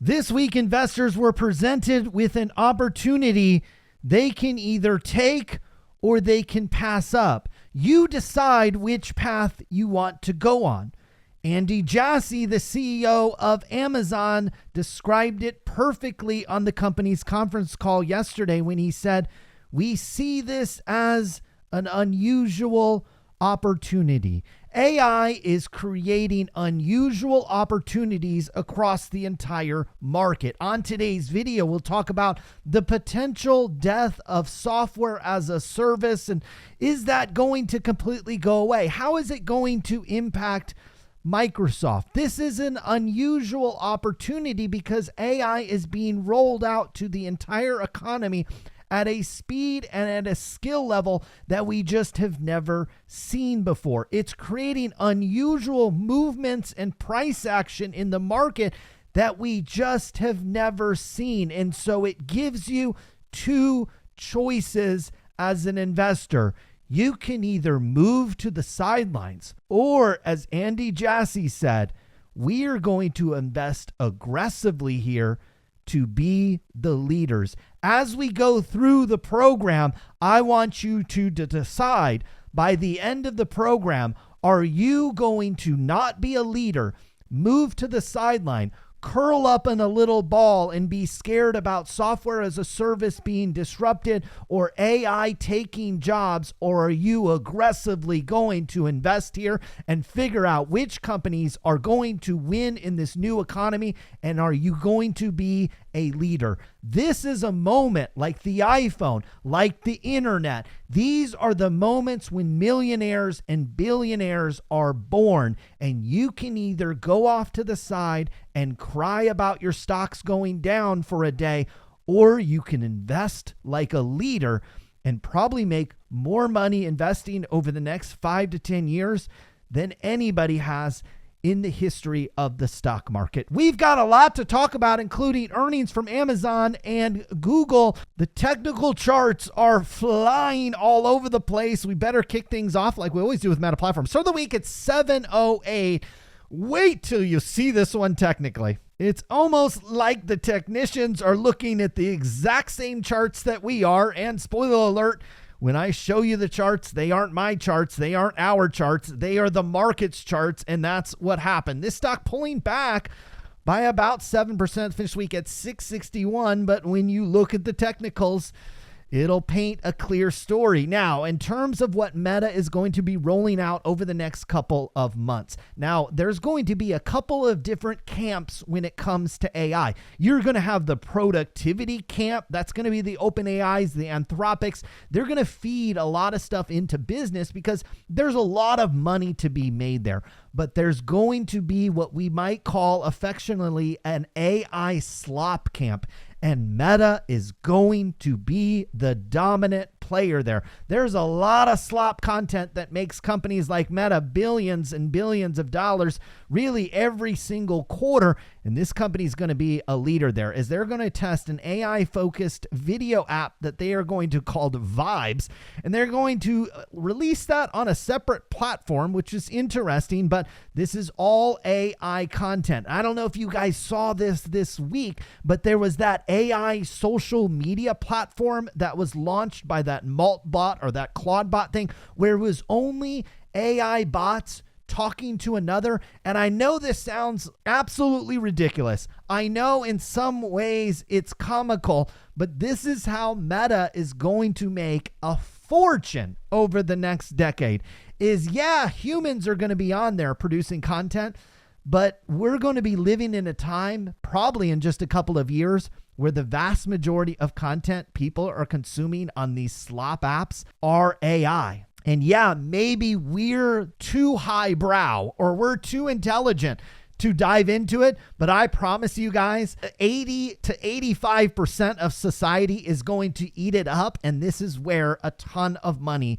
This week, investors were presented with an opportunity they can either take or they can pass up. You decide which path you want to go on. Andy Jassy, the CEO of Amazon, described it perfectly on the company's conference call yesterday when he said, "We see this as an unusual opportunity." AI is creating unusual opportunities across the entire market. On today's video, we'll talk about the potential death of software as a service, and is that going to completely go away? How is it going to impact Microsoft? This is an unusual opportunity because AI is being rolled out to the entire economy at a speed and at a skill level that we just have never seen before. It's creating unusual movements and price action in the market that we just have never seen. And so it gives you two choices as an investor. You can either move to the sidelines, or as Andy Jassy said, we are going to invest aggressively here to be the leaders. As we go through the program, I want you to decide by the end of the program, are you going to not be a leader, move to the sideline, curl up in a little ball and be scared about software as a service being disrupted or AI taking jobs? Or are you aggressively going to invest here and figure out which companies are going to win in this new economy? And are you going to be a leader? This is a moment like the iPhone, like the internet. These are the moments when millionaires and billionaires are born, and you can either go off to the side and cry about your stocks going down for a day, or you can invest like a leader and probably make more money investing over the next 5 to 10 years than anybody has in the history of the stock market. We've got a lot to talk about, including earnings from Amazon and Google. The technical charts are flying all over the place. We better kick things off like we always do with Meta Platforms. Start of the week at 7:08. Wait till you see this one technically. It's almost like the technicians are looking at the exact same charts that we are. And spoiler alert, when I show you the charts, they aren't my charts. They aren't our charts. They are the market's charts. And that's what happened. This stock pulling back by about 7%, finished week at 661. But when you look at the technicals, it'll paint a clear story. Now, in terms of what Meta is going to be rolling out over the next couple of months. Now, there's going to be a couple of different camps when it comes to AI. You're going to have the productivity camp. That's going to be the OpenAIs, the Anthropics. They're going to feed a lot of stuff into business because there's a lot of money to be made there. But there's going to be what we might call affectionately an AI slop camp. And Meta is going to be the dominant player there. There's a lot of slop content that makes companies like Meta billions and billions of dollars really every single quarter. And this company is going to be a leader there, as they're going to test an AI-focused video app that they are going to call Vibes. And they're going to release that on a separate platform, which is interesting, but this is all AI content. I don't know if you guys saw this week, but there was that AI social media platform that was launched by that Maltbot or that Claudebot thing, where it was only AI bots talking to another. And I know this sounds absolutely ridiculous. I know in some ways it's comical, but this is how Meta is going to make a fortune over the next decade. Humans are going to be on there producing content, but we're going to be living in a time, probably in just a couple of years, where the vast majority of content people are consuming on these slop apps are AI. And maybe we're too highbrow or we're too intelligent to dive into it, but I promise you guys, 80 to 85% of society is going to eat it up, and this is where a ton of money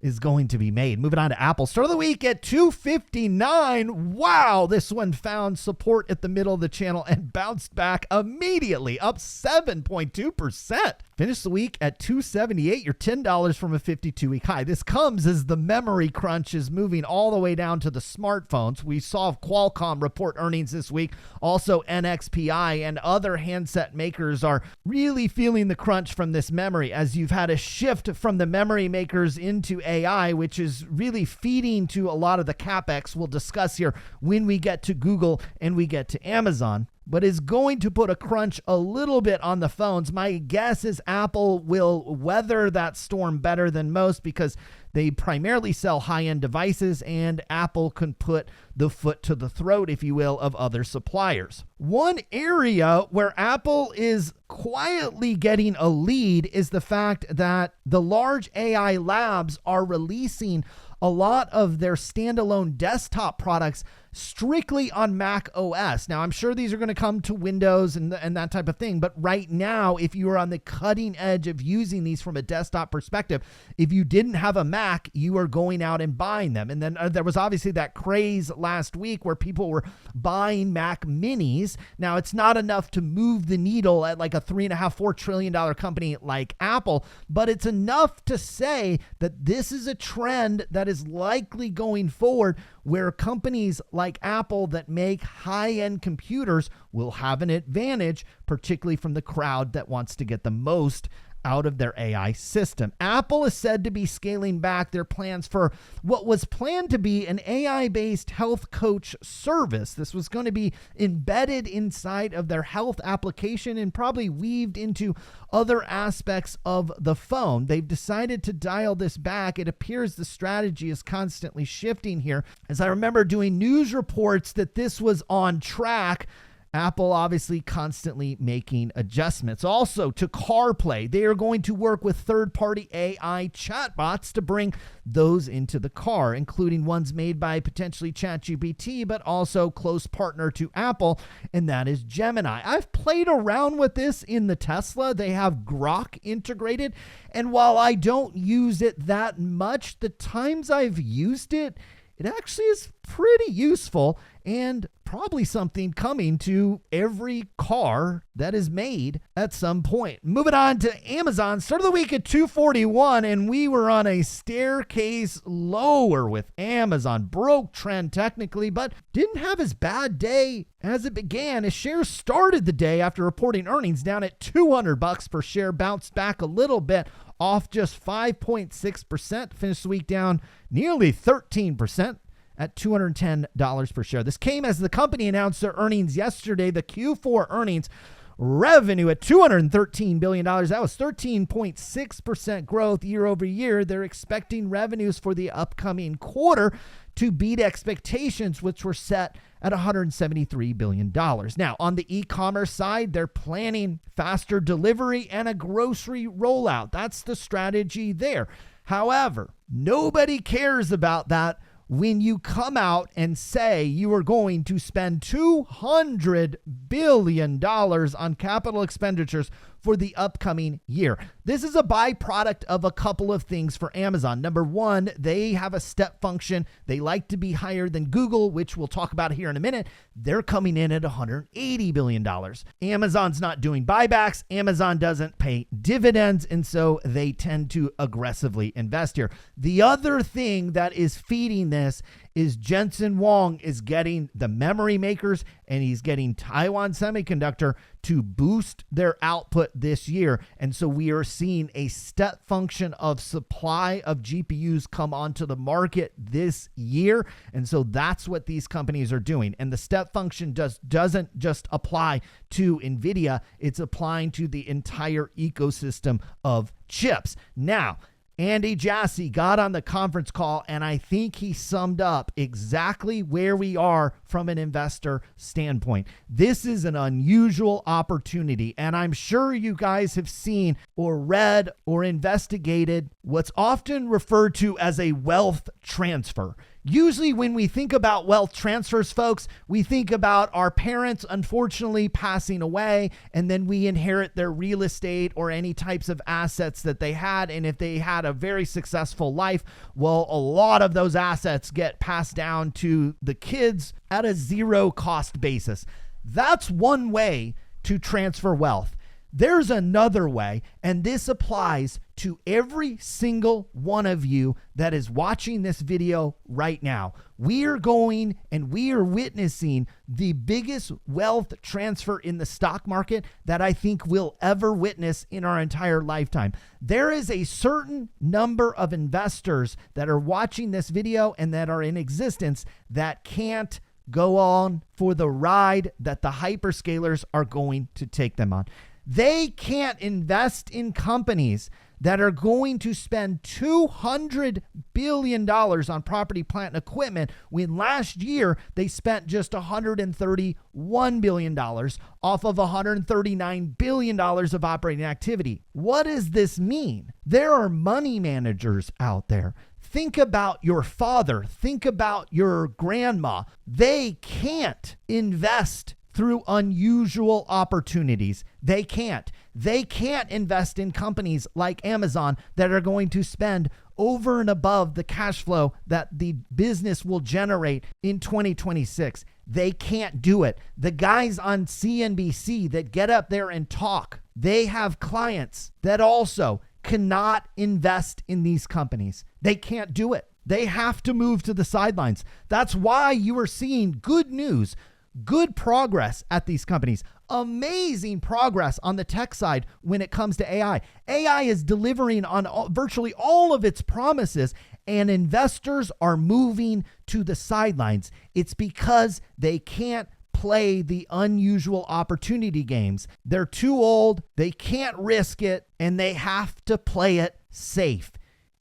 is going to be made. Moving on to Apple. Start of the week at 259. Wow, this one found support at the middle of the channel and bounced back immediately, up 7.2%. Finished the week at 278, your $10 from a 52-week high. This comes as the memory crunch is moving all the way down to the smartphones. We saw Qualcomm report earnings this week. Also, NXPI and other handset makers are really feeling the crunch from this memory, as you've had a shift from the memory makers into AI, which is really feeding to a lot of the CapEx we'll discuss here when we get to Google and we get to Amazon, but is going to put a crunch a little bit on the phones. My guess is Apple will weather that storm better than most because they primarily sell high-end devices, and Apple can put the foot to the throat, if you will, of other suppliers. One area where Apple is quietly getting a lead is the fact that the large AI labs are releasing a lot of their standalone desktop products strictly on Mac OS. Now, I'm sure these are going to come to Windows and that type of thing, but right now, if you are on the cutting edge of using these from a desktop perspective, if you didn't have a Mac, you are going out and buying them. And then there was obviously that craze last week where people were buying Mac minis. Now, it's not enough to move the needle at like a $3.5–4 trillion company like Apple, but it's enough to say that this is a trend that is likely going forward, where companies like Apple that make high-end computers will have an advantage, particularly from the crowd that wants to get the most out of their AI system. Apple is said to be scaling back their plans for what was planned to be an AI-based health coach service. This was going to be embedded inside of their health application and probably weaved into other aspects of the phone. They've decided to dial this back. It appears the strategy is constantly shifting here. As I remember doing news reports that this was on track, Apple obviously constantly making adjustments. Also to CarPlay, they are going to work with third-party AI chatbots to bring those into the car, including ones made by potentially ChatGPT, but also close partner to Apple, and that is Gemini. I've played around with this in the Tesla. They have Grok integrated, and while I don't use it that much, the times I've used it, it actually is pretty useful and probably something coming to every car that is made at some point. Moving on to Amazon, start of the week at 241, and we were on a staircase lower with Amazon. Broke trend technically, but didn't have as bad day as it began. As shares started the day after reporting earnings down at $200 per share, bounced back a little bit off just 5.6%, finished the week down nearly 13%. At $210 per share. This came as the company announced their earnings yesterday, the Q4 earnings. Revenue at $213 billion. That was 13.6% growth year over year. They're expecting revenues for the upcoming quarter to beat expectations, which were set at $173 billion. Now, on the e-commerce side, they're planning faster delivery and a grocery rollout. That's the strategy there. However, nobody cares about that when you come out and say you are going to spend $200 billion on capital expenditures for the upcoming year. This is a byproduct of a couple of things for Amazon. Number one, they have a step function. They like to be higher than Google, which we'll talk about here in a minute. They're coming in at $180 billion. Amazon's not doing buybacks. Amazon doesn't pay dividends, and so they tend to aggressively invest here. The other thing that is feeding this is Jensen Huang is getting the memory makers and he's getting Taiwan Semiconductor to boost their output this year. And so we are seeing a step function of supply of GPUs come onto the market this year. And so that's what these companies are doing. And the step function doesn't just apply to Nvidia, it's applying to the entire ecosystem of chips. Now, Andy Jassy got on the conference call, and I think he summed up exactly where we are from an investor standpoint. This is an unusual opportunity, and I'm sure you guys have seen or read or investigated what's often referred to as a wealth transfer. Usually when we think about wealth transfers, folks, we think about our parents unfortunately passing away, and then we inherit their real estate or any types of assets that they had. And if they had a very successful life, well, a lot of those assets get passed down to the kids at a zero cost basis. That's one way to transfer wealth. There's another way, and this applies to every single one of you that is watching this video right now. We are going and we are witnessing the biggest wealth transfer in the stock market that I think we'll ever witness in our entire lifetime. There is a certain number of investors that are watching this video and that are in existence that can't go on for the ride that the hyperscalers are going to take them on. They can't invest in companies that are going to spend $200 billion on property, plant, and equipment when last year they spent just $131 billion off of $139 billion of operating activity. What does this mean? There are money managers out there. Think about your father. Think about your grandma. They can't invest through unusual opportunities. They can't. They can't invest in companies like Amazon that are going to spend over and above the cash flow that the business will generate in 2026. They can't do it. The guys on CNBC that get up there and talk, they have clients that also cannot invest in these companies. They can't do it. They have to move to the sidelines. That's why you are seeing good news, good progress at these companies, amazing progress on the tech side when it comes to AI. AI is delivering on virtually all of its promises, and investors are moving to the sidelines. It's because they can't play the unusual opportunity games. They're too old, they can't risk it, and they have to play it safe.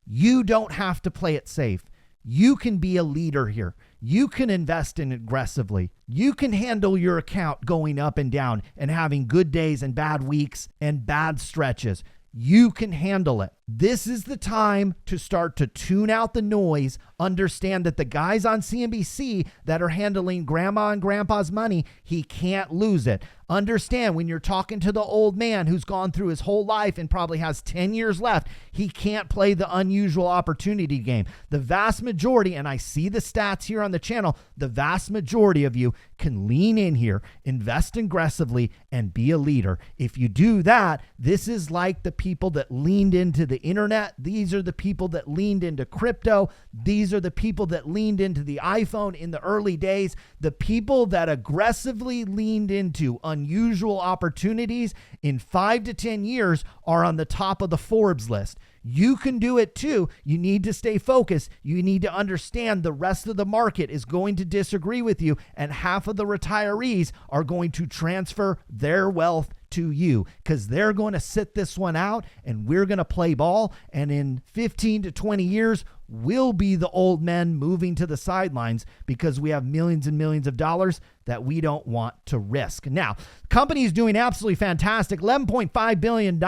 You don't have to play it safe. You can be a leader here. You can invest in aggressively. You can handle your account going up and down and having good days and bad weeks and bad stretches. You can handle it. This is the time to start to tune out the noise. Understand that the guys on CNBC that are handling grandma and grandpa's money, he can't lose it. Understand when you're talking to the old man who's gone through his whole life and probably has 10 years left, he can't play the unusual opportunity game. The vast majority, and I see the stats here on the channel, the vast majority of you can lean in here, invest aggressively, and be a leader. If you do that, this is like the people that leaned into the internet. These are the people that leaned into crypto. These are the people that leaned into the iPhone in the early days. The people that aggressively leaned into unusual opportunities in 5 to 10 years are on the top of the Forbes list. You can do it too. You need to stay focused. You need to understand the rest of the market is going to disagree with you, and half of the retirees are going to transfer their wealth to you because they're going to sit this one out and we're going to play ball. And in 15 to 20 years, we'll be the old men moving to the sidelines because we have millions and millions of dollars that we don't want to risk. Now, company is doing absolutely fantastic. $11.5 billion.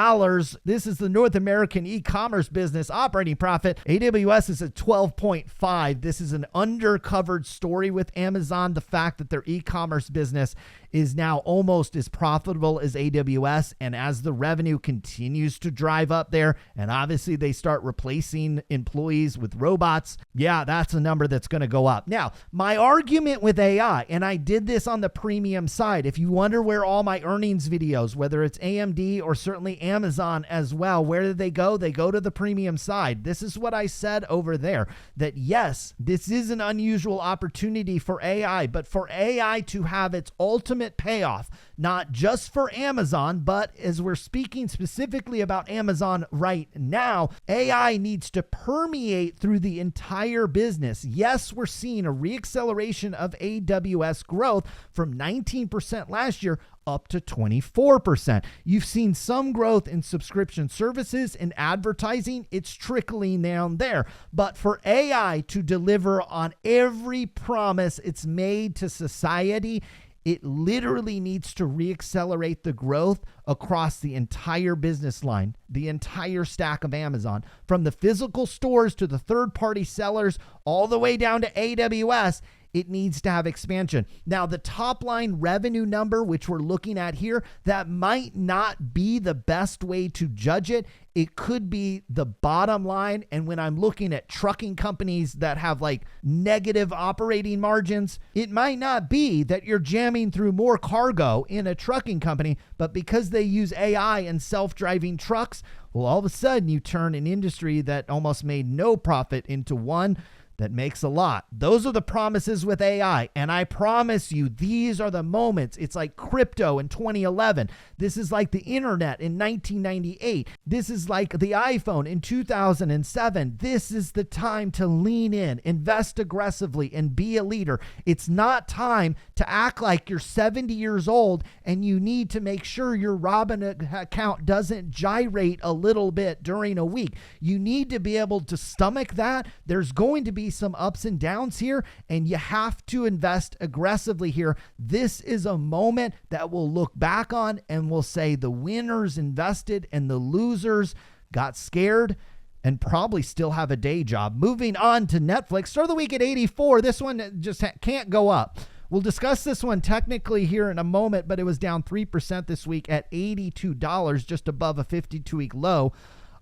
This is the North American e-commerce business operating profit. AWS is at 12.5. This is an undercovered story with Amazon. The fact that their e-commerce business is now almost as profitable as AWS. And as the revenue continues to drive up there, and obviously they start replacing employees with robots, yeah, that's a number that's going to go up. Now, my argument with AI, and I did this on the premium side. If you wonder where all my earnings videos, whether it's AMD or certainly Amazon as well, where do they go? They go to the premium side. This is what I said over there, that yes, this is an unusual opportunity for AI, but for AI to have its ultimate payoff, not just for Amazon, but as we're speaking specifically about Amazon right now, AI needs to permeate through the entire business. Yes, we're seeing a reacceleration of AWS growth from 19% last year up to 24%. You've seen some growth in subscription services and advertising. It's trickling down there. But for AI to deliver on every promise it's made to society, It literally needs to reaccelerate the growth across the entire business line, the entire stack of Amazon, from the physical stores to the third-party sellers, all the way down to AWS. It needs to have expansion. Now, the top line revenue number, which we're looking at here, that might not be the best way to judge it. It could be the bottom line. And when I'm looking at trucking companies that have like negative operating margins, it might not be that you're jamming through more cargo in a trucking company, but because they use AI and self-driving trucks, well, all of a sudden you turn an industry that almost made no profit into one that makes a lot. Those are the promises with AI. And I promise you, these are the moments. It's like crypto in 2011. This is like the internet in 1998. This is like the iPhone in 2007. This is the time to lean in, invest aggressively, and be a leader. It's not time to act like you're 70 years old and you need to make sure your Robinhood account doesn't gyrate a little bit during a week. You need to be able to stomach that. There's going to be some ups and downs here, and you have to invest aggressively here. This is a moment that we'll look back on and we'll say the winners invested and the losers got scared and probably still have a day job. Moving on to Netflix, start of the week at 84. This one just can't go up. We'll discuss this one technically here in a moment, but it was down 3% this week at $82, just above a 52-week low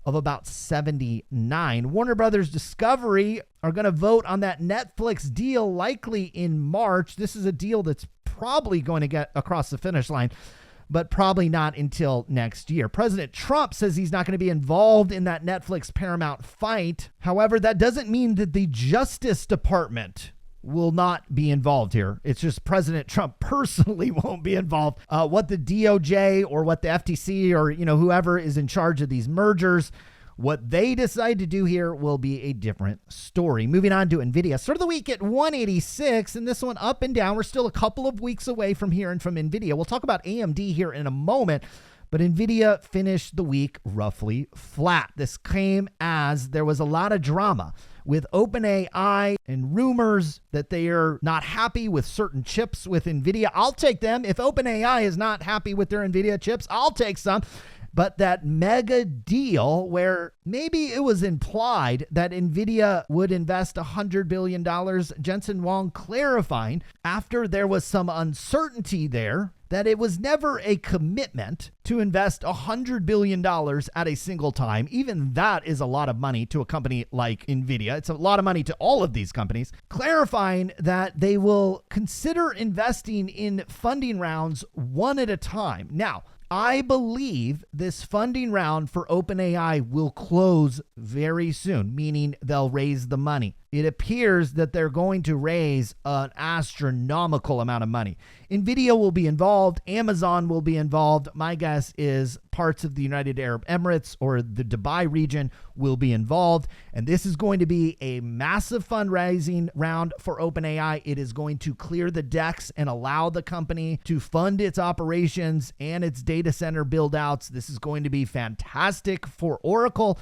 of about 79. Warner Brothers Discovery are going to vote on that Netflix deal likely in March. This is a deal that's probably going to get across the finish line, but probably not until next year. President Trump says he's not going to be involved in that Netflix Paramount fight. However, that doesn't mean that the Justice Department will not be involved here. It's just President Trump personally won't be involved. What the DOJ or what the FTC or, whoever is in charge of these mergers, what they decide to do here will be a different story. Moving on to Nvidia. Start of the week at 186, and this one up and down. We're still a couple of weeks away from hearing from Nvidia. We'll talk about AMD here in a moment, but Nvidia finished the week roughly flat. This came as there was a lot of drama with OpenAI and rumors that they are not happy with certain chips with Nvidia. I'll take them. If OpenAI is not happy with their Nvidia chips, I'll take some. But that mega deal where maybe it was implied that Nvidia would invest $100 billion, Jensen Huang clarifying after there was some uncertainty there that it was never a commitment to invest $100 billion at a single time. Even that is a lot of money to a company like Nvidia. It's a lot of money to all of these companies. Clarifying that they will consider investing in funding rounds one at a time. Now, I believe this funding round for OpenAI will close very soon, meaning they'll raise the money. It appears that they're going to raise an astronomical amount of money. Nvidia will be involved. Amazon will be involved. My guess is parts of the United Arab Emirates or the Dubai region will be involved. And this is going to be a massive fundraising round for OpenAI. It is going to clear the decks and allow the company to fund its operations and its data center build outs. This is going to be fantastic for Oracle.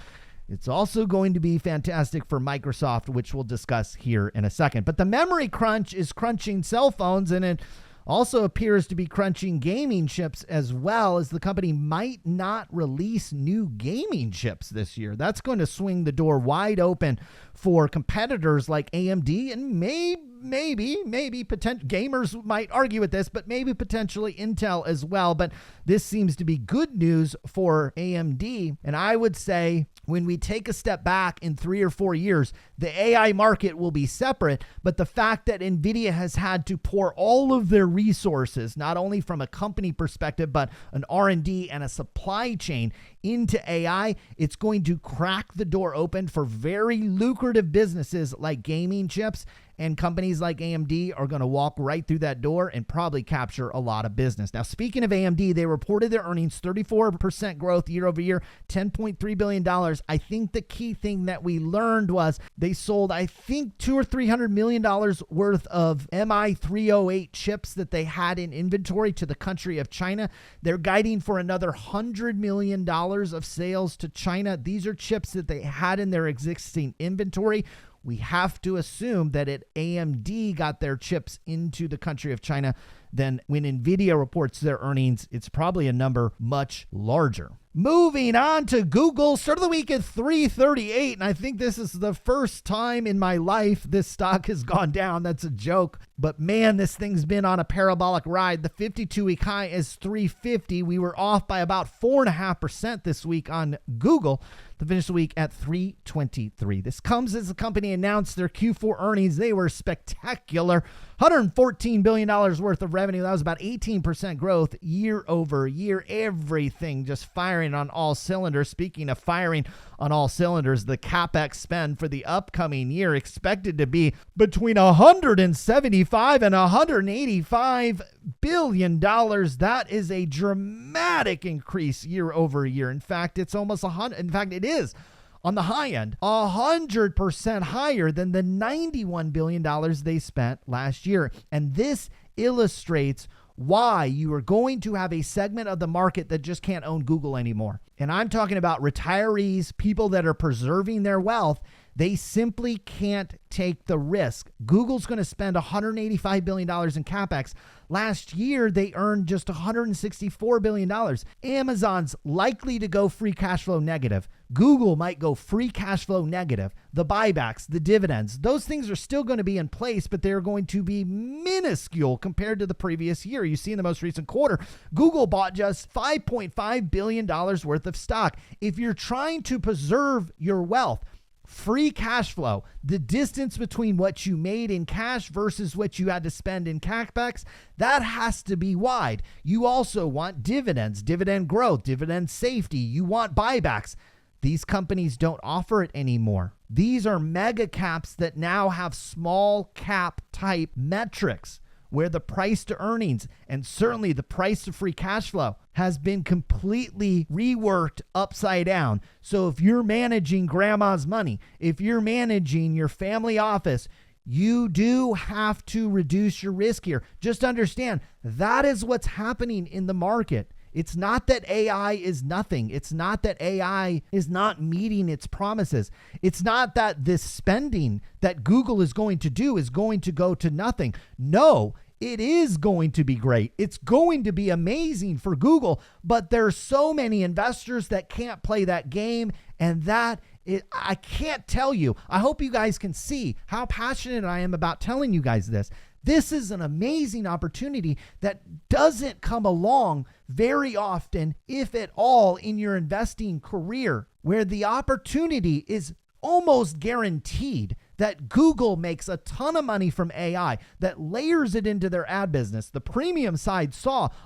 It's also going to be fantastic for Microsoft, which we'll discuss here in a second. But the memory crunch is crunching cell phones, and it also appears to be crunching gaming chips as well, as the company might not release new gaming chips this year. That's going to swing the door wide open for competitors like AMD and maybe potential gamers might argue with this, but maybe potentially Intel as well. But this seems to be good news for AMD. And I would say when we take a step back in 3 or 4 years, the AI market will be separate. But the fact that Nvidia has had to pour all of their resources, not only from a company perspective, but an R&D and a supply chain into AI, it's going to crack the door open for very lucrative businesses like gaming chips. And companies like AMD are going to walk right through that door and probably capture a lot of business. Now, speaking of AMD, they reported their earnings, 34% growth year over year, $10.3 billion. I think the key thing that we learned was they sold, I think, $200 or $300 million worth of MI308 chips that they had in inventory to the country of China. They're guiding for another $100 million of sales to China. These are chips that they had in their existing inventory. We have to assume that AMD got their chips into the country of China. Then when Nvidia reports their earnings, it's probably a number much larger. Moving on to Google, start of the week at 338, and I think this is the first time in my life this stock has gone down. That's a joke, but man, this thing's been on a parabolic ride. The 52-week high is 350. We were off by about 4.5% this week on Google to finish the week at 323. This comes as the company announced their Q4 earnings. They were spectacular. $114 billion worth of revenue. That was about 18% growth year over year. Everything just firing on all cylinders. Speaking of firing on all cylinders, the CapEx spend for the upcoming year expected to be between $175 and $185 billion. That is a dramatic increase year over year. In fact, it's almost 100. In fact, it is on the high end, 100% higher than the $91 billion they spent last year. And this illustrates why you are going to have a segment of the market that just can't own Google anymore. And I'm talking about retirees, people that are preserving their wealth. They simply can't take the risk. Google's going to spend $185 billion in CapEx. Last year, they earned just $164 billion. Amazon's likely to go free cash flow negative. Google might go free cash flow negative. The buybacks, the dividends, those things are still going to be in place, but they're going to be minuscule compared to the previous year. You see in the most recent quarter, Google bought just $5.5 billion worth of stock. If you're trying to preserve your wealth, free cash flow, the distance between what you made in cash versus what you had to spend in CapEx, that has to be wide. You also want dividends, dividend growth, dividend safety. You want buybacks. These companies don't offer it anymore. These are mega caps that now have small cap type metrics where the price to earnings and certainly the price to free cash flow has been completely reworked upside down. So if you're managing grandma's money, if you're managing your family office, you do have to reduce your risk here. Just understand that is what's happening in the market. It's not that AI is nothing. It's not that AI is not meeting its promises. It's not that this spending that Google is going to do is going to go to nothing. No, it is going to be great. It's going to be amazing for Google, but there's so many investors that can't play that game, and I can't tell you. I hope you guys can see how passionate I am about telling you guys this. This is an amazing opportunity that doesn't come along very often, if at all, in your investing career, where the opportunity is almost guaranteed that Google makes a ton of money from AI, that layers it into their ad business. The premium side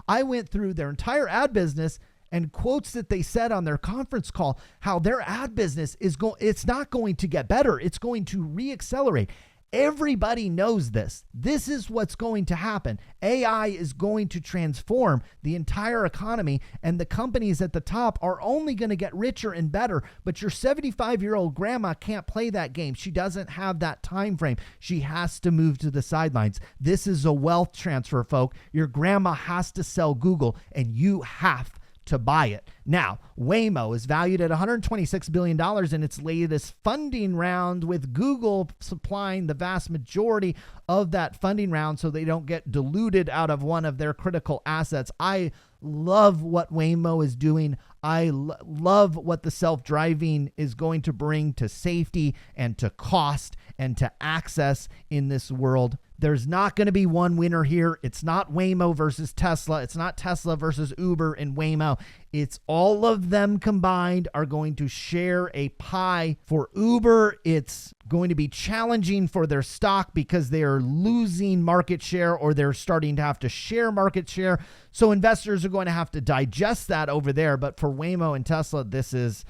I went through their entire ad business and quotes that they said on their conference call, how their ad business it's not going to get better. It's going to reaccelerate. Everybody knows this. This is what's going to happen. AI is going to transform the entire economy, and the companies at the top are only going to get richer and better. But your 75-year-old grandma can't play that game. She doesn't have that time frame. She has to move to the sidelines. This is a wealth transfer, folk. Your grandma has to sell Google, and you have to buy it. Now, Waymo is valued at $126 billion in its latest funding round, with Google supplying the vast majority of that funding round so they don't get diluted out of one of their critical assets. I love what Waymo is doing. I love what the self-driving is going to bring to safety and to cost and to access in this world. There's not going to be one winner here. It's not Waymo versus Tesla. It's not Tesla versus Uber and Waymo. It's all of them combined are going to share a pie. For Uber, it's going to be challenging for their stock because they are losing market share, or they're starting to have to share market share. So investors are going to have to digest that over there. But for Waymo and Tesla, this is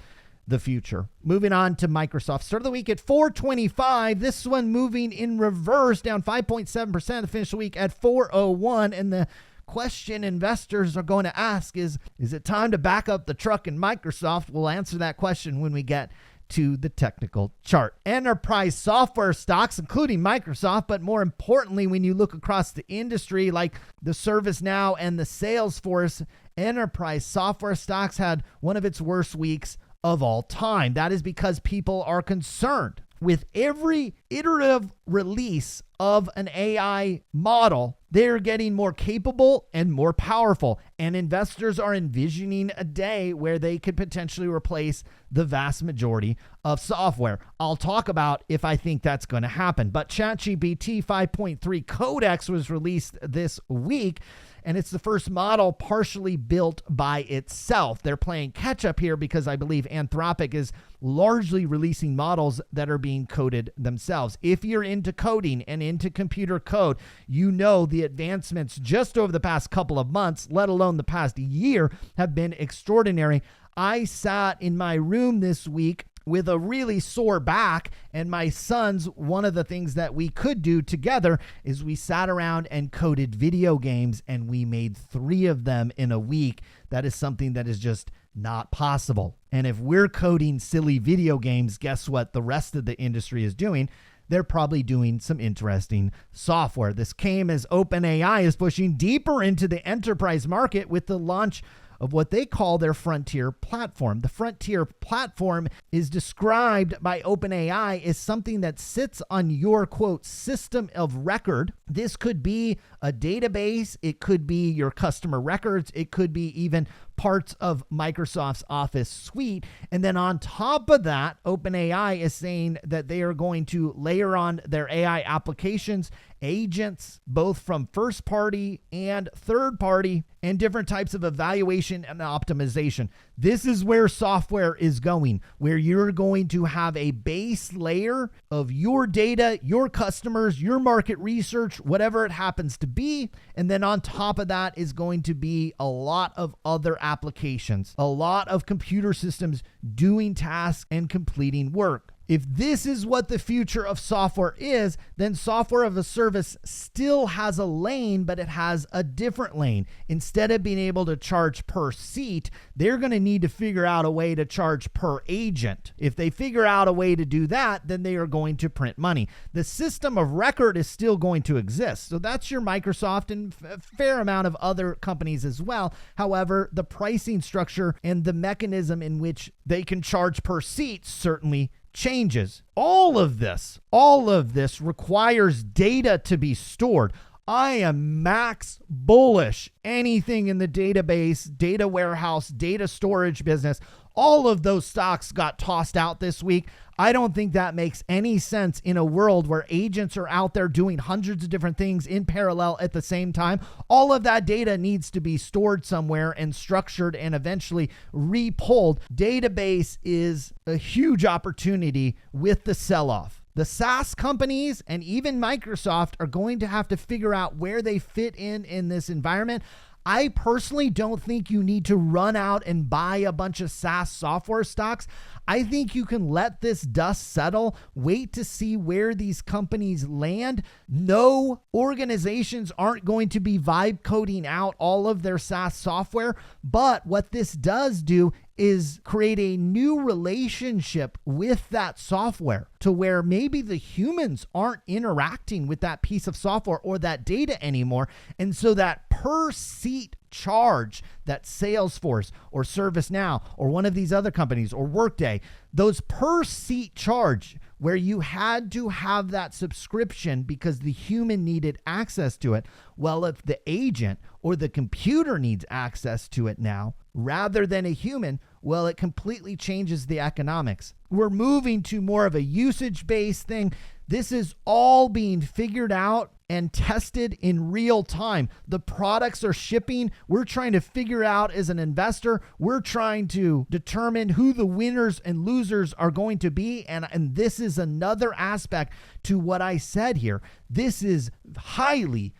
the future. Moving on to Microsoft. Start of the week at 425. This one moving in reverse, down 5.7% to finish the week at 401. And the question investors are going to ask is it time to back up the truck in Microsoft? We'll answer that question when we get to the technical chart. Enterprise software stocks, including Microsoft, but more importantly, when you look across the industry, like the ServiceNow and the Salesforce enterprise software stocks had one of its worst weeks of all time. That is because people are concerned. With every iterative release of an AI model, they're getting more capable and more powerful. And investors are envisioning a day where they could potentially replace the vast majority of software. I'll talk about if I think that's going to happen. But ChatGPT 5.3 Codex was released this week, and it's the first model partially built by itself. They're playing catch up here because I believe Anthropic is largely releasing models that are being coded themselves. If you're into coding and into computer code, you know the advancements just over the past couple of months, let alone the past year, have been extraordinary. I sat in my room this week with a really sore back, and my sons, one of the things that we could do together is we sat around and coded video games, and we made 3 of them in a week. That is something that is just not possible. And if we're coding silly video games, guess what the rest of the industry is doing? They're probably doing some interesting software. This came as OpenAI is pushing deeper into the enterprise market with the launch of what they call their Frontier platform. The Frontier platform is described by OpenAI as something that sits on your, quote, system of record. This could be a database. It could be your customer records. It could be even parts of Microsoft's Office suite. And then on top of that, OpenAI is saying that they are going to layer on their AI applications, agents, both from first party and third party, and different types of evaluation and optimization. This is where software is going, where you're going to have a base layer of your data, your customers, your market research, whatever it happens to be. And then on top of that is going to be a lot of other applications, a lot of computer systems doing tasks and completing work. If this is what the future of software is, then software as a service still has a lane, but it has a different lane. Instead of being able to charge per seat, they're going to need to figure out a way to charge per agent. If they figure out a way to do that, then they are going to print money. The system of record is still going to exist. So that's your Microsoft and a fair amount of other companies as well. However, the pricing structure and the mechanism in which they can charge per seat certainly changes. All of this requires data to be stored. I am max bullish. Anything in the database, data warehouse, data storage business, all of those stocks got tossed out this week. I don't think that makes any sense in a world where agents are out there doing hundreds of different things in parallel at the same time. All of that data needs to be stored somewhere and structured and eventually repulled. Database is a huge opportunity with the sell-off. The SaaS companies and even Microsoft are going to have to figure out where they fit in this environment. I personally don't think you need to run out and buy a bunch of SaaS software stocks. I think you can let this dust settle, wait to see where these companies land. No, organizations aren't going to be vibe coding out all of their SaaS software, but what this does do is create a new relationship with that software to where maybe the humans aren't interacting with that piece of software or that data anymore. And so that per seat charge that Salesforce or ServiceNow or one of these other companies or Workday, those per seat charge where you had to have that subscription because the human needed access to it. Well, if the agent or the computer needs access to it now, rather than a human, well, it completely changes the economics. We're moving to more of a usage-based thing. This is all being figured out and tested in real time. The products are shipping. We're trying to figure out as an investor, we're trying to determine who the winners and losers are going to be. And this is another aspect to what I said here. This is highly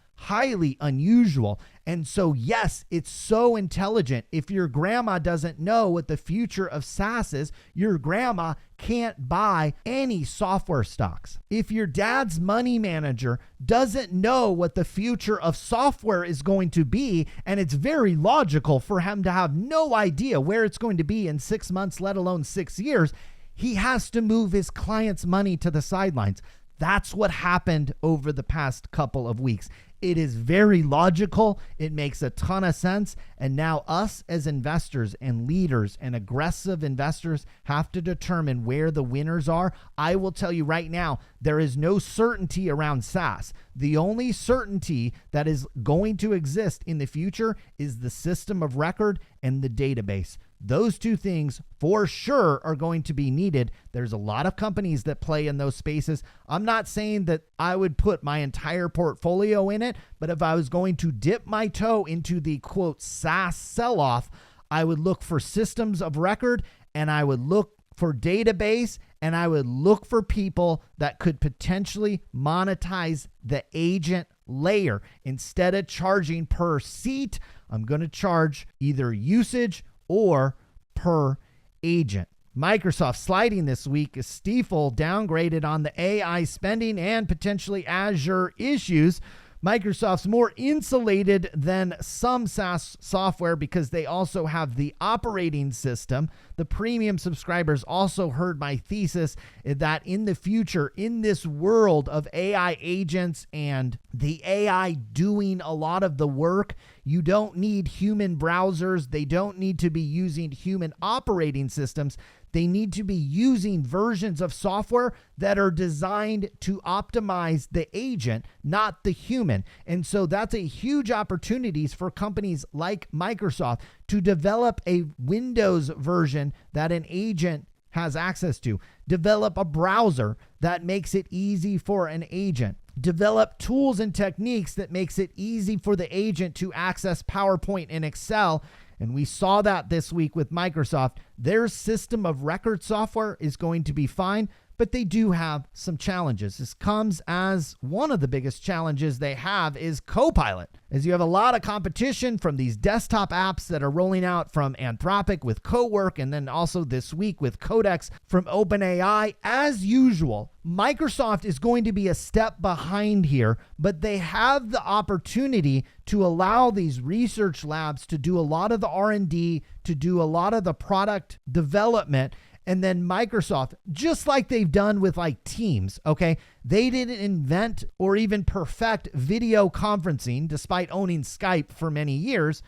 unusual. And so, yes, it's so intelligent. If your grandma doesn't know what the future of SaaS is, your grandma can't buy any software stocks. If your dad's money manager doesn't know what the future of software is going to be, and it's very logical for him to have no idea where it's going to be in 6 months, let alone 6 years, he has to move his client's money to the sidelines. That's what happened over the past couple of weeks. It is very logical. It makes a ton of sense. And now us as investors and leaders and aggressive investors have to determine where the winners are. I will tell you right now, there is no certainty around SaaS. The only certainty that is going to exist in the future is the system of record and the database. Those two things for sure are going to be needed. There's a lot of companies that play in those spaces. I'm not saying that I would put my entire portfolio in it, but if I was going to dip my toe into the quote SaaS sell-off, I would look for systems of record, and I would look for database, and I would look for people that could potentially monetize the agent layer. Instead of charging per seat, I'm going to charge either usage or per agent. Microsoft sliding this week is Stiefel downgraded on the AI spending and potentially Azure issues. Microsoft's more insulated than some SaaS software because they also have the operating system. The premium subscribers also heard my thesis that in the future, in this world of AI agents and the AI doing a lot of the work, you don't need human browsers. They don't need to be using human operating systems. They need to be using versions of software that are designed to optimize the agent, not the human. And so that's a huge opportunities for companies like Microsoft to develop a Windows version that an agent has access to, develop a browser that makes it easy for an agent, develop tools and techniques that makes it easy for the agent to access PowerPoint and Excel. And we saw that this week with Microsoft. Their system of record software is going to be fine, but they do have some challenges. This comes as one of the biggest challenges they have is Copilot, as you have a lot of competition from these desktop apps that are rolling out from Anthropic with Cowork, and then also this week with Codex from OpenAI. As usual, Microsoft is going to be a step behind here, but they have the opportunity to allow these research labs to do a lot of the R&D, to do a lot of the product development. And then Microsoft, just like they've done with like Teams, okay, they didn't invent or even perfect video conferencing despite owning Skype for many years.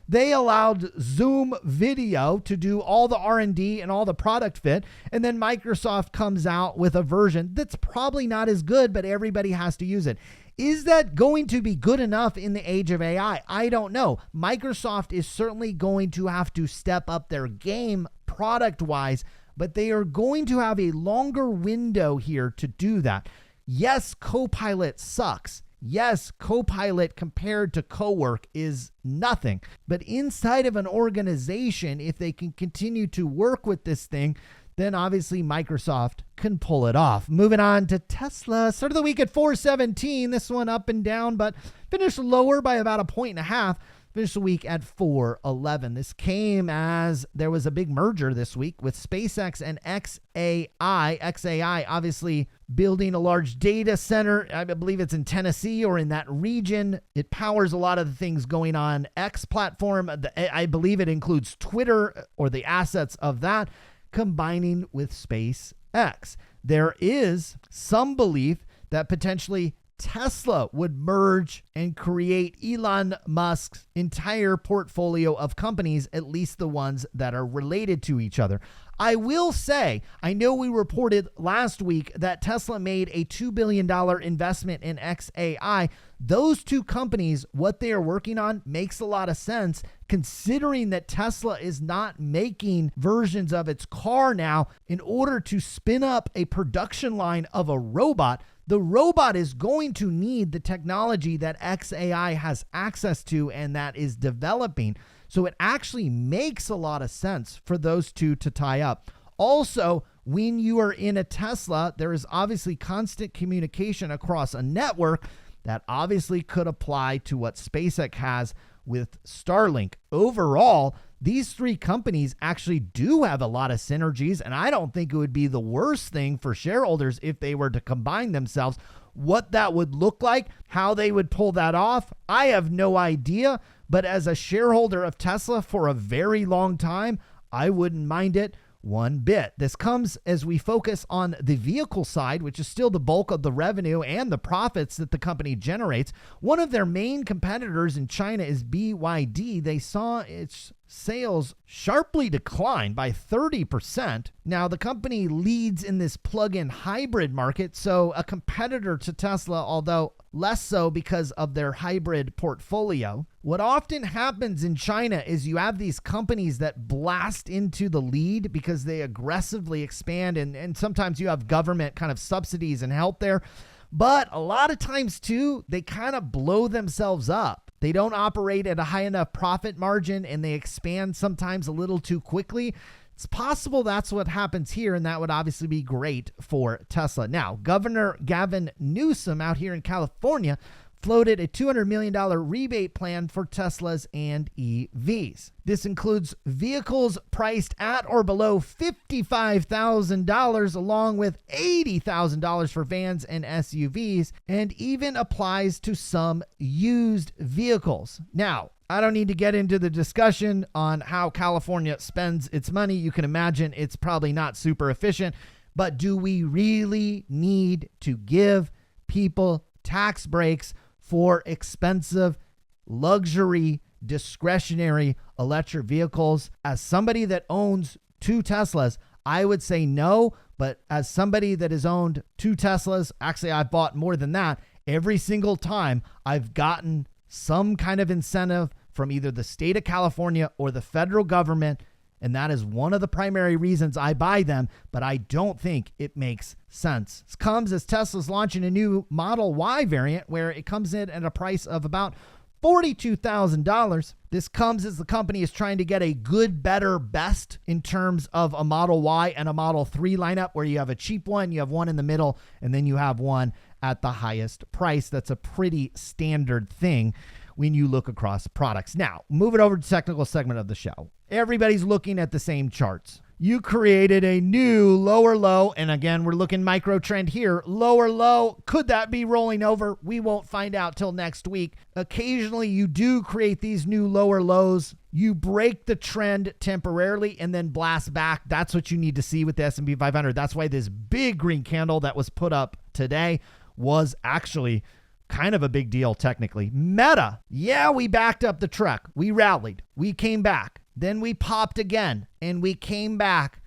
They allowed Zoom video to do all the R&D and all the product fit. And then Microsoft comes out with a version that's probably not as good, but everybody has to use it. Is that going to be good enough in the age of AI? I don't know. Microsoft is certainly going to have to step up their game product-wise, but they are going to have a longer window here to do that. Yes, Copilot sucks. Yes, Copilot compared to Cowork is nothing. But inside of an organization, if they can continue to work with this thing, then obviously Microsoft can pull it off. Moving on to Tesla. Started the week at 417. This one up and down, but finished lower by about 1.5 points. Finished the week at 411. This came as there was a big merger this week with SpaceX and XAI. XAI obviously building a large data center. I believe it's in Tennessee or in that region. It powers a lot of the things going on X platform. I believe it includes Twitter or the assets of that, combining with SpaceX. There is some belief that potentially Tesla would merge and create Elon Musk's entire portfolio of companies, at least the ones that are related to each other. I will say, I know we reported last week that Tesla made a $2 billion investment in XAI. Those two companies, what they are working on makes a lot of sense considering that Tesla is not making versions of its car now in order to spin up a production line of a robot. The robot is going to need the technology that XAI has access to and that is developing. So it actually makes a lot of sense for those two to tie up. Also, when you are in a Tesla, there is obviously constant communication across a network that obviously could apply to what SpaceX has with Starlink. Overall, these three companies actually do have a lot of synergies, and I don't think it would be the worst thing for shareholders if they were to combine themselves. What that would look like, how they would pull that off, I have no idea. But as a shareholder of Tesla for a very long time, I wouldn't mind it one bit. This comes as we focus on the vehicle side, which is still the bulk of the revenue and the profits that the company generates. One of their main competitors in China is BYD. They saw its sales sharply decline by 30%. Now, the company leads in this plug-in hybrid market, so a competitor to Tesla, although less so because of their hybrid portfolio. What often happens in China is you have these companies that blast into the lead because they aggressively expand, and sometimes you have government kind of subsidies and help there. But a lot of times too, they kind of blow themselves up. They don't operate at a high enough profit margin, and they expand sometimes a little too quickly. It's possible that's what happens here, and that would obviously be great for Tesla. Now, Governor Gavin Newsom out here in California floated a $200 million rebate plan for Teslas and EVs. This includes vehicles priced at or below $55,000, along with $80,000 for vans and SUVs, and even applies to some used vehicles. Now, I don't need to get into the discussion on how California spends its money. You can imagine it's probably not super efficient, but do we really need to give people tax breaks for expensive, luxury, discretionary electric vehicles? As somebody that owns 2 Teslas, I would say no, but as somebody that has owned 2 Teslas, actually I've bought more than that, every single time I've gotten some kind of incentive from either the state of California or the federal government, and that is one of the primary reasons I buy them, but I don't think it makes sense. This comes as Tesla's launching a new Model Y variant where it comes in at a price of about $42,000. This comes as the company is trying to get a good, better, best in terms of a Model Y and a Model 3 lineup, where you have a cheap one, you have one in the middle, and then you have one at the highest price. That's a pretty standard thing when you look across products. Now, move it over to the technical segment of the show. Everybody's looking at the same charts. You created a new lower low, and again, we're looking micro trend here. Lower low, could that be rolling over? We won't find out till next week. Occasionally, you do create these new lower lows. You break the trend temporarily and then blast back. That's what you need to see with the S&P 500. That's why this big green candle that was put up today was actually kind of a big deal technically. Meta, yeah, we backed up the truck. We rallied. We came back. Then we popped again and we came back.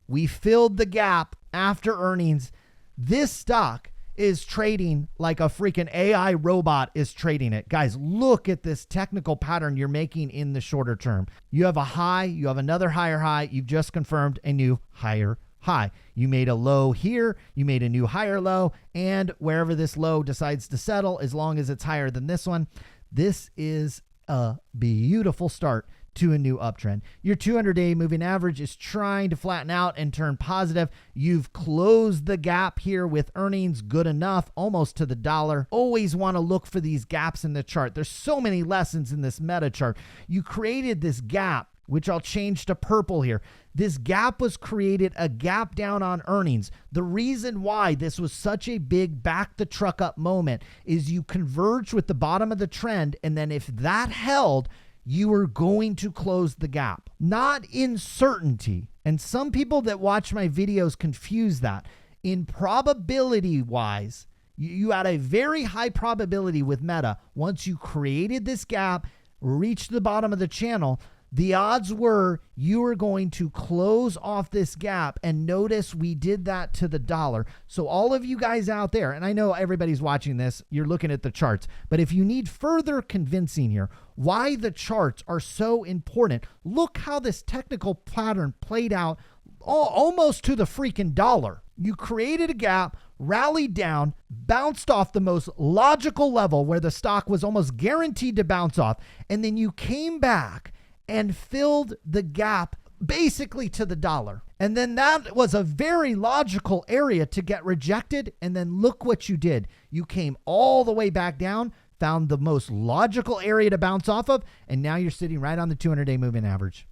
We filled the gap after earnings. This stock is trading like a freaking AI robot is trading it. Guys, look at this technical pattern you're making in the shorter term. You have a high, you have another higher high. You've just confirmed a new higher high. You made a low here, you made a new higher low, and wherever this low decides to settle, as long as it's higher than this one, this is a beautiful start to a new uptrend. Your 200-day moving average is trying to flatten out and turn positive. You've closed the gap here with earnings good enough, almost to the dollar. Always want to look for these gaps in the chart. There's so many lessons in this meta chart. You created this gap, which I'll change to purple here. This gap was created, a gap down on earnings. The reason why this was such a big back the truck up moment is you converged with the bottom of the trend, and then if that held, you are going to close the gap. Not in certainty. And some people that watch my videos confuse that. In probability wise, you had a very high probability with Meta. Once you created this gap, reached the bottom of the channel, the odds were you were going to close off this gap, and notice we did that to the dollar. So all of you guys out there, and I know everybody's watching this, you're looking at the charts, but if you need further convincing here, why the charts are so important, look how this technical pattern played out almost to the freaking dollar. You created a gap, rallied down, bounced off the most logical level where the stock was almost guaranteed to bounce off, and then you came back and filled the gap basically to the dollar. And then that was a very logical area to get rejected. And then look what you did. You came all the way back down, found the most logical area to bounce off of, and now you're sitting right on the 200-day moving average.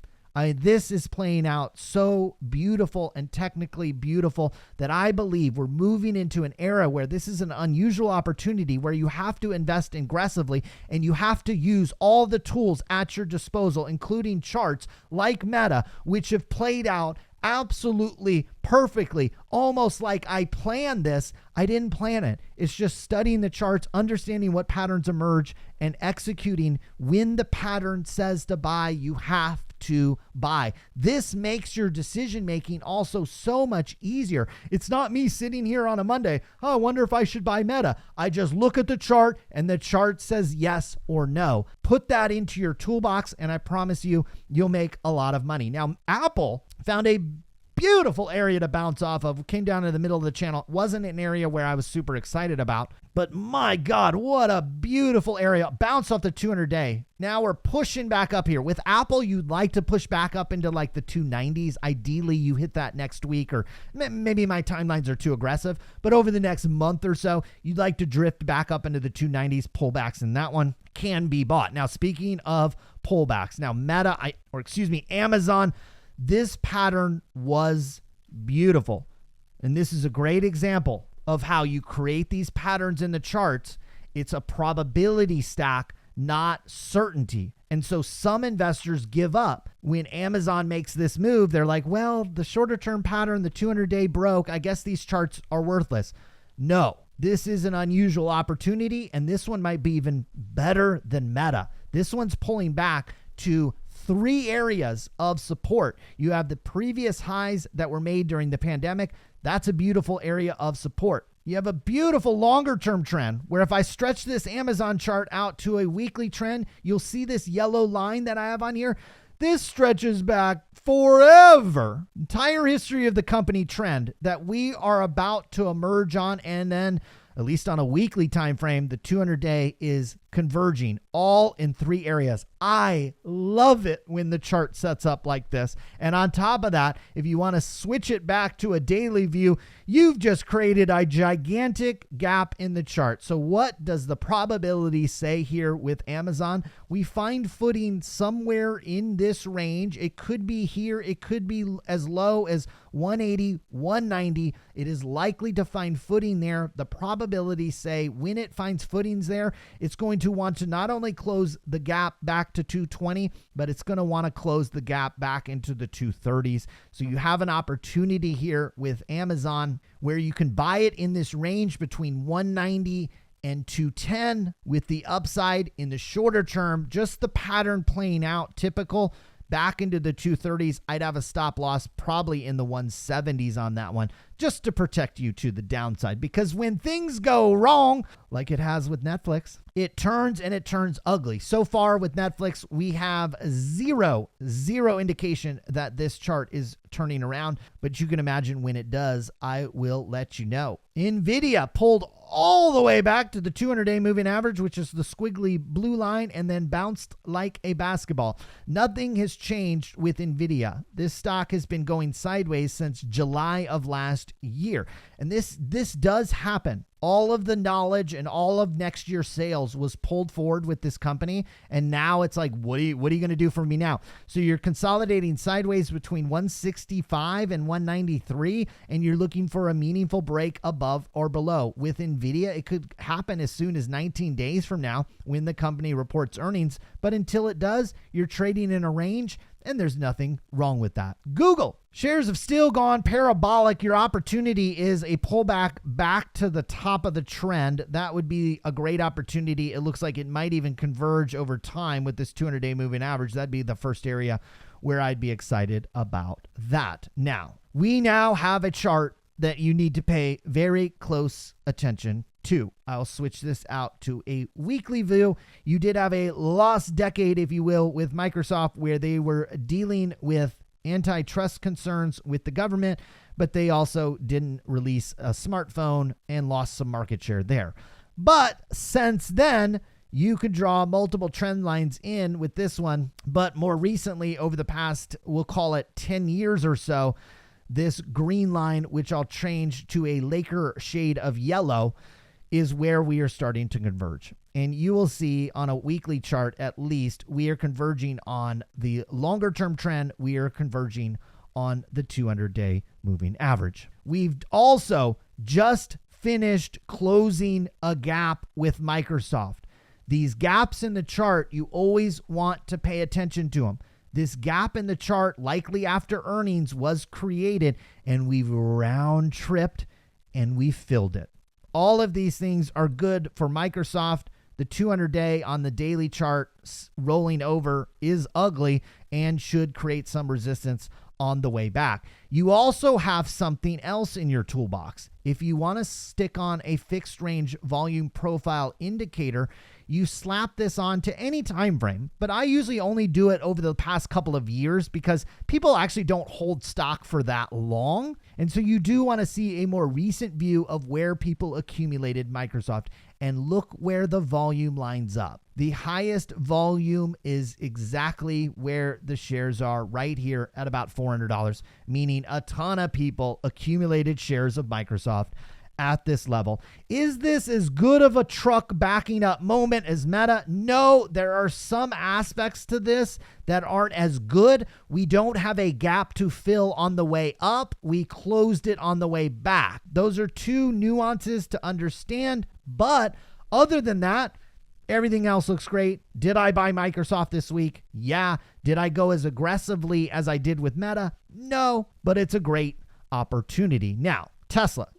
This is playing out so beautiful and technically beautiful that I believe we're moving into an era where this is an unusual opportunity where you have to invest aggressively and you have to use all the tools at your disposal, including charts like Meta, which have played out absolutely perfectly, almost like I planned this. I didn't plan it. It's just studying the charts, understanding what patterns emerge, and executing when the pattern says to buy, you have to buy. This makes your decision making also so much easier. It's not me sitting here on a Monday, oh, I wonder if I should buy Meta. I just look at the chart and the chart says yes or no. Put that into your toolbox and I promise you, you'll make a lot of money. Now, Apple found a beautiful area to bounce off of. Came down in the middle of the channel. Wasn't an area where I was super excited about, but my God, what a beautiful area. Bounce off the 200-day. Now we're pushing back up here. With Apple, you'd like to push back up into like the 290s. Ideally, you hit that next week, or maybe my timelines are too aggressive, but over the next month or so, you'd like to drift back up into the 290s. Pullbacks in that one can be bought. Now, speaking of pullbacks, now Amazon, this pattern was beautiful. And this is a great example of how you create these patterns in the charts. It's a probability stack, not certainty. And so some investors give up when Amazon makes this move. They're like, well, the shorter term pattern, the 200-day broke. I guess these charts are worthless. No, this is an unusual opportunity. And this one might be even better than Meta. This one's pulling back to 3 areas of support. You have the previous highs that were made during the pandemic. That's a beautiful area of support. You have a beautiful longer term trend where if I stretch this Amazon chart out to a weekly trend, you'll see this yellow line that I have on here. This stretches back forever. Entire history of the company trend that we are about to emerge on, and then at least on a weekly time frame, the 200-day is converging all in 3 areas. I love it when the chart sets up like this. And on top of that, if you want to switch it back to a daily view, you've just created a gigantic gap in the chart. So what does the probability say here with Amazon? We find footing somewhere in this range. It could be here. It could be as low as 180, 190. It is likely to find footing there. The probabilities say when it finds footings there, it's going to want to not only close the gap back to 220, but it's going to want to close the gap back into the 230s. So you have an opportunity here with Amazon where you can buy it in this range between 190 and 210 with the upside in the shorter term, just the pattern playing out typical back into the 230s. I'd have a stop loss probably in the 170s on that one, just to protect you to the downside, because when things go wrong, like it has with Netflix, it turns and it turns ugly. So far with Netflix, we have zero indication that this chart is turning around, but you can imagine when it does, I will let you know. Nvidia pulled all the way back to the 200-day moving average, which is the squiggly blue line, and then bounced like a basketball. Nothing has changed with Nvidia. This stock has been going sideways since July of last year. And this does happen. All of the knowledge and all of next year's sales was pulled forward with this company. And now it's like, what are you going to do for me now? So you're consolidating sideways between 165 and 193, and you're looking for a meaningful break above or below. With Nvidia, it could happen as soon as 19 days from now when the company reports earnings. But until it does, you're trading in a range, and there's nothing wrong with that. Google shares have still gone parabolic. Your opportunity is a pullback back to the top of the trend. That would be a great opportunity. It looks like it might even converge over time with this 200-day moving average. That'd be the first area where I'd be excited about that. Now, we now have a chart that you need to pay very close attention to. I'll switch this out to a weekly view. You did have a lost decade, if you will, with Microsoft, where they were dealing with antitrust concerns with the government, but they also didn't release a smartphone and lost some market share there. But since then, you could draw multiple trend lines in with this one. But more recently, over the past, we'll call it 10 years or so, this green line, which I'll change to a Laker shade of yellow, is where we are starting to converge. And you will see on a weekly chart, at least, we are converging on the longer term trend. We are converging on the 200-day moving average. We've also just finished closing a gap with Microsoft. These gaps in the chart, you always want to pay attention to them. This gap in the chart, likely after earnings, was created, and we've round tripped and we filled it. All of these things are good for Microsoft. The 200-day on the daily chart rolling over is ugly and should create some resistance on the way back. You also have something else in your toolbox. If you want to stick on a fixed range volume profile indicator, you slap this on to any time frame, but I usually only do it over the past couple of years because people actually don't hold stock for that long. And so you do want to see a more recent view of where people accumulated Microsoft, and look where the volume lines up. The highest volume is exactly where the shares are, right here at about $400, meaning a ton of people accumulated shares of Microsoft at this level. Is this as good of a truck backing up moment as Meta? No, there are some aspects to this that aren't as good. We don't have a gap to fill on the way up. We closed it on the way back. Those are two nuances to understand. But other than that, everything else looks great. Did I buy Microsoft this week? Yeah. Did I go as aggressively as I did with Meta? No, but it's a great opportunity. Now, Tesla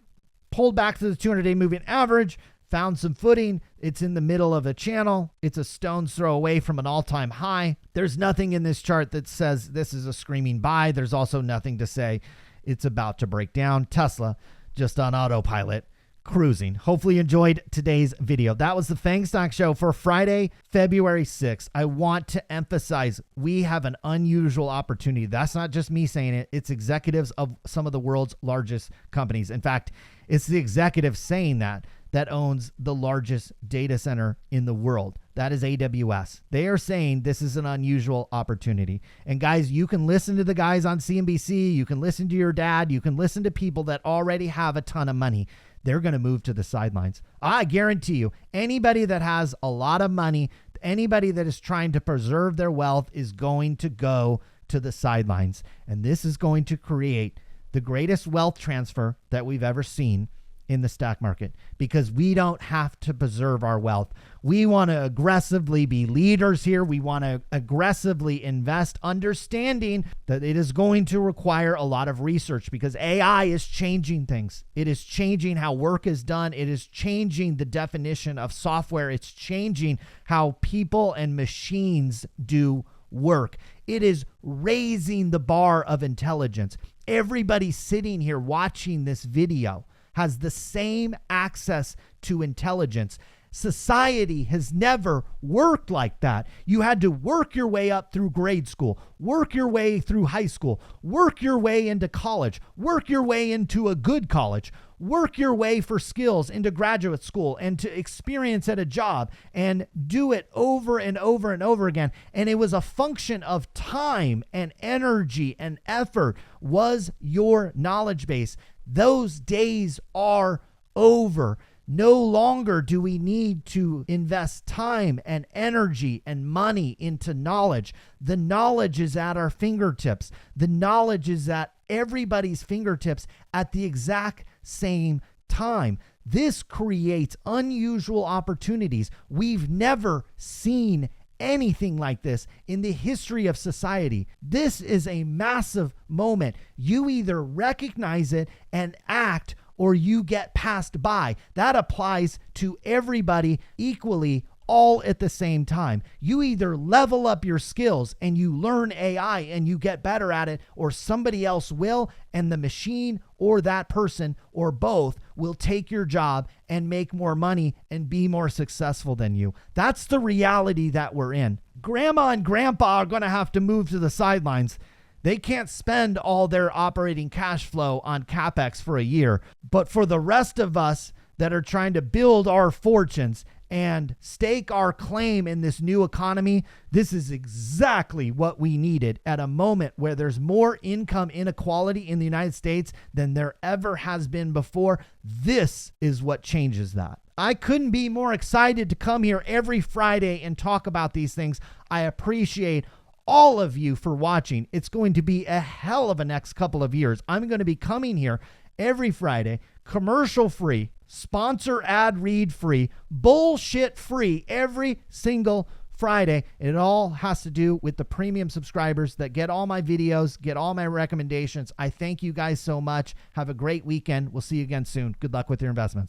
pulled back to the 200-day moving average, found some footing. It's in the middle of a channel. It's a stone's throw away from an all-time high. There's nothing in this chart that says this is a screaming buy. There's also nothing to say it's about to break down. Tesla just on autopilot, cruising. Hopefully you enjoyed today's video. That was the FAANG Stock Show for Friday, February 6th. I want to emphasize we have an unusual opportunity. That's not just me saying it. It's executives of some of the world's largest companies. In fact, it's the executive saying that owns the largest data center in the world. That is AWS. They are saying this is an unusual opportunity. And guys, you can listen to the guys on CNBC. You can listen to your dad. You can listen to people that already have a ton of money. They're going to move to the sidelines. I guarantee you, anybody that has a lot of money, anybody that is trying to preserve their wealth is going to go to the sidelines. And this is going to create the greatest wealth transfer that we've ever seen in the stock market, because we don't have to preserve our wealth. We want to aggressively be leaders here. We want to aggressively invest, understanding that it is going to require a lot of research, because AI is changing things. It is changing how work is done. It is changing the definition of software. It's changing how people and machines do work. It is raising the bar of intelligence. Everybody sitting here watching this video has the same access to intelligence. Society has never worked like that. You had to work your way up through grade school, work your way through high school, work your way into college, work your way into a good college, work your way for skills into graduate school and to experience at a job, and do it over and over and over again. And it was a function of time and energy and effort was your knowledge base. Those days are over. No longer do we need to invest time and energy and money into knowledge. The knowledge is at our fingertips. The knowledge is at everybody's fingertips at the exact same time. This creates unusual opportunities. We've never seen anything like this in the history of society. This is a massive moment. You either recognize it and act, or you get passed by. That applies to everybody equally, all at the same time. You either level up your skills and you learn AI and you get better at it, or somebody else will, and the machine or that person or both will take your job and make more money and be more successful than you. That's the reality that we're in. Grandma and grandpa are going to have to move to the sidelines. They can't spend all their operating cash flow on CapEx for a year. But for the rest of us that are trying to build our fortunes and stake our claim in this new economy, this is exactly what we needed at a moment where there's more income inequality in the United States than there ever has been before. This is what changes that. I couldn't be more excited to come here every Friday and talk about these things. I appreciate all of you for watching. It's going to be a hell of a next couple of years. I'm going to be coming here every Friday, commercial free, sponsor ad read free, bullshit free every single Friday. It all has to do with the premium subscribers that get all my videos, get all my recommendations. I thank you guys so much. Have a great weekend. We'll see you again soon. Good luck with your investments.